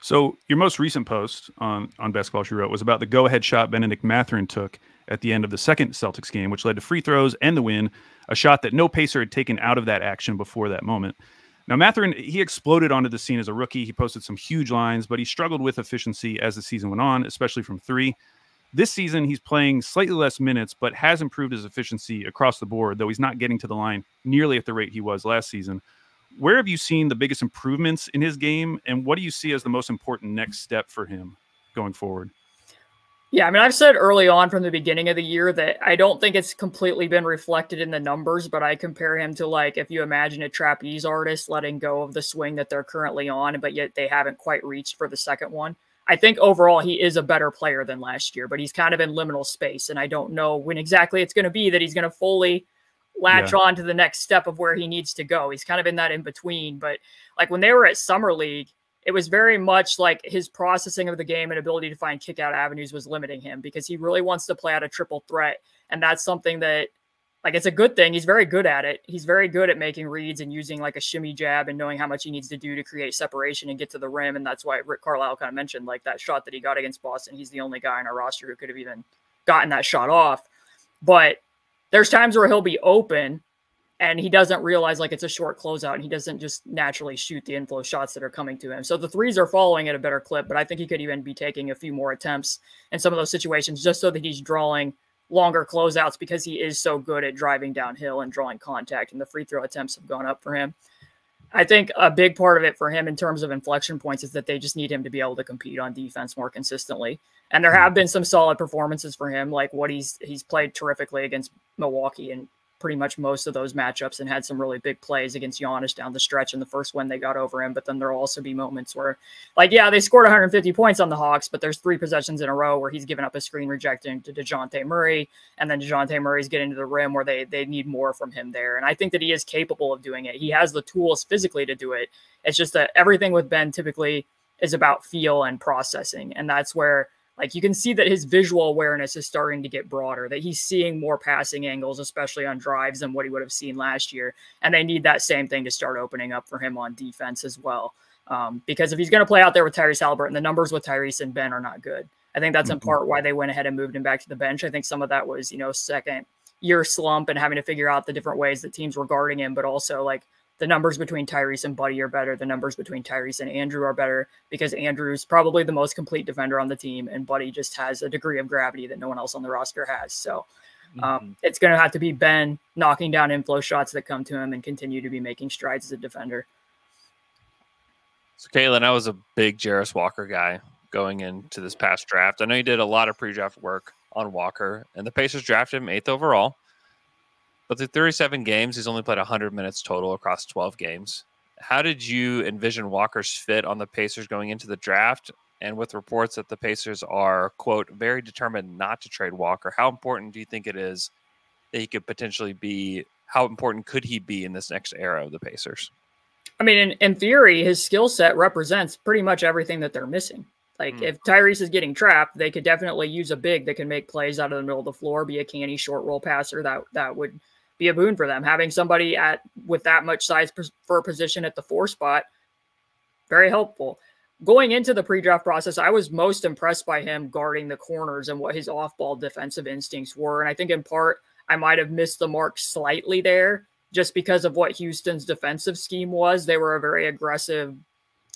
So your most recent post on Basketball She Wrote was about the go-ahead shot Benedict Mathurin took at the end of the second Celtics game, which led to free throws and the win, a shot that no Pacer had taken out of that action before that moment. Now, Mathurin, he exploded onto the scene as a rookie. He posted some huge lines, but he struggled with efficiency as the season went on, especially from three. This season, he's playing slightly less minutes, but has improved his efficiency across the board, though he's not getting to the line nearly at the rate he was last season. Where have you seen the biggest improvements in his game, and what do you see as the most important next step for him going forward? Yeah, I mean, I've said early on from the beginning of the year that I don't think it's completely been reflected in the numbers, but I compare him to, like, if you imagine a trapeze artist letting go of the swing that they're currently on, but yet they haven't quite reached for the second one. I think overall he is a better player than last year, but he's kind of in liminal space, and I don't know when exactly it's going to be that he's going to fully latch on to the next step of where he needs to go. He's kind of in that in between, but like when they were at Summer League, it was very much like his processing of the game and ability to find kick out avenues was limiting him because he really wants to play out a triple threat. And that's something that, like, it's a good thing. He's very good at it. He's very good at making reads and using like a shimmy jab and knowing how much he needs to do to create separation and get to the rim. And that's why Rick Carlisle kind of mentioned like that shot that he got against Boston. He's the only guy on our roster who could have even gotten that shot off. But there's times where he'll be open and he doesn't realize like it's a short closeout and he doesn't just naturally shoot the inflow shots that are coming to him. So the threes are following at a better clip, but I think he could even be taking a few more attempts in some of those situations just so that he's drawing longer closeouts because he is so good at driving downhill and drawing contact, and the free throw attempts have gone up for him. I think a big part of it for him in terms of inflection points is that they just need him to be able to compete on defense more consistently. And there have been some solid performances for him, like what he's played terrifically against Milwaukee and pretty much most of those matchups and had some really big plays against Giannis down the stretch in the first when they got over him. But then there'll also be moments where, like, yeah, they scored 150 points on the Hawks, but there's 3 possessions in a row where he's given up a screen rejecting to DeJounte Murray, and then DeJounte Murray's getting to the rim where they need more from him there. And I think that he is capable of doing it. He has the tools physically to do it. It's just that everything with Ben typically is about feel and processing. And that's where, like, you can see that his visual awareness is starting to get broader, that he's seeing more passing angles, especially on drives, than what he would have seen last year. And they need that same thing to start opening up for him on defense as well. Because if he's going to play out there with Tyrese Haliburton, the numbers with Tyrese and Ben are not good. I think that's in part why they went ahead and moved him back to the bench. I think some of that was, second year slump and having to figure out the different ways that teams were guarding him, but also like the numbers between Tyrese and Buddy are better. The numbers between Tyrese and Andrew are better because Andrew's probably the most complete defender on the team, and Buddy just has a degree of gravity that no one else on the roster has. So it's going to have to be Ben knocking down inflow shots that come to him and continue to be making strides as a defender. So, Caitlin, I was a big Jarace Walker guy going into this past draft. I know you did a lot of pre-draft work on Walker, and the Pacers drafted him 8th overall. But through 37 games, he's only played 100 minutes total across 12 games. How did you envision Walker's fit on the Pacers going into the draft? And with reports that the Pacers are, quote, very determined not to trade Walker, how important do you think it is that he could potentially be? How important could he be in this next era of the Pacers? I mean, in theory, his skill set represents pretty much everything that they're missing. Like, if Tyrese is getting trapped, they could definitely use a big that can make plays out of the middle of the floor, be a canny short roll passer. That would be a boon for them. Having somebody with that much size for a position at the 4 spot, very helpful. Going into the pre-draft process, I was most impressed by him guarding the corners and what his off-ball defensive instincts were. And I think in part, I might have missed the mark slightly there just because of what Houston's defensive scheme was. They were a very aggressive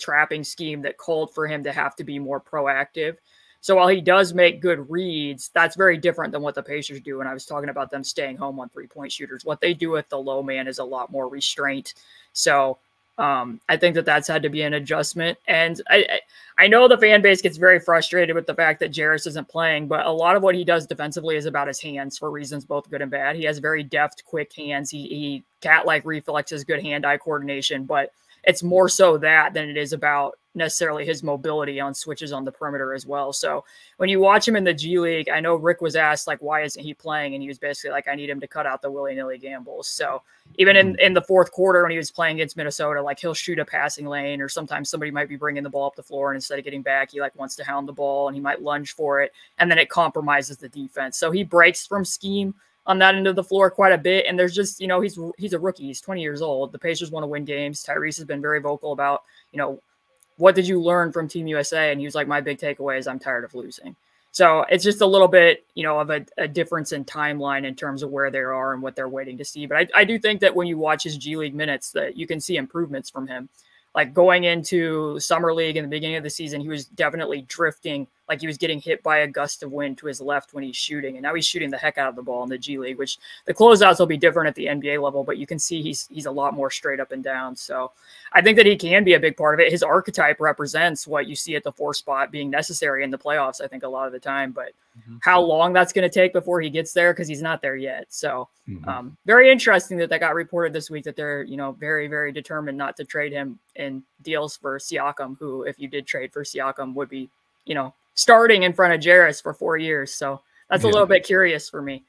trapping scheme that called for him to have to be more proactive. So while he does make good reads, that's very different than what the Pacers do. And I was talking about them staying home on 3-point shooters. What they do with the low man is a lot more restraint. So I think that that's had to be an adjustment. And I know the fan base gets very frustrated with the fact that Jarace isn't playing, but a lot of what he does defensively is about his hands for reasons both good and bad. He has very deft, quick hands. He cat-like reflexes, good hand-eye coordination, but it's more so that than it is about necessarily his mobility on switches on the perimeter as well. So when you watch him in the G League, I know Rick was asked, like, why isn't he playing? And he was basically like, I need him to cut out the willy-nilly gambles. So even in the fourth quarter when he was playing against Minnesota, like, he'll shoot a passing lane, or sometimes somebody might be bringing the ball up the floor, and instead of getting back, he like wants to hound the ball and he might lunge for it. And then it compromises the defense. So he breaks from scheme on that end of the floor quite a bit. And there's just, he's a rookie. He's 20 years old. The Pacers want to win games. Tyrese has been very vocal about, what did you learn from Team USA? And he was like, my big takeaway is I'm tired of losing. So it's just a little bit, you know, of a difference in timeline in terms of where they are and what they're waiting to see. But I do think that when you watch his G League minutes, that you can see improvements from him. Like going into Summer League in the beginning of the season, he was definitely drifting, like he was getting hit by a gust of wind to his left when he's shooting. And now he's shooting the heck out of the ball in the G League, which the closeouts will be different at the NBA level, but you can see he's a lot more straight up and down. So I think that he can be a big part of it. His archetype represents what you see at the 4 spot being necessary in the playoffs, I think, a lot of the time. But how long that's going to take before he gets there, because he's not there yet. So very interesting that got reported this week that they're, you know, very, very determined not to trade him in deals for Siakam, who, if you did trade for Siakam, would be, you know, starting in front of Jarace for 4 years. So that's a little bit curious for me.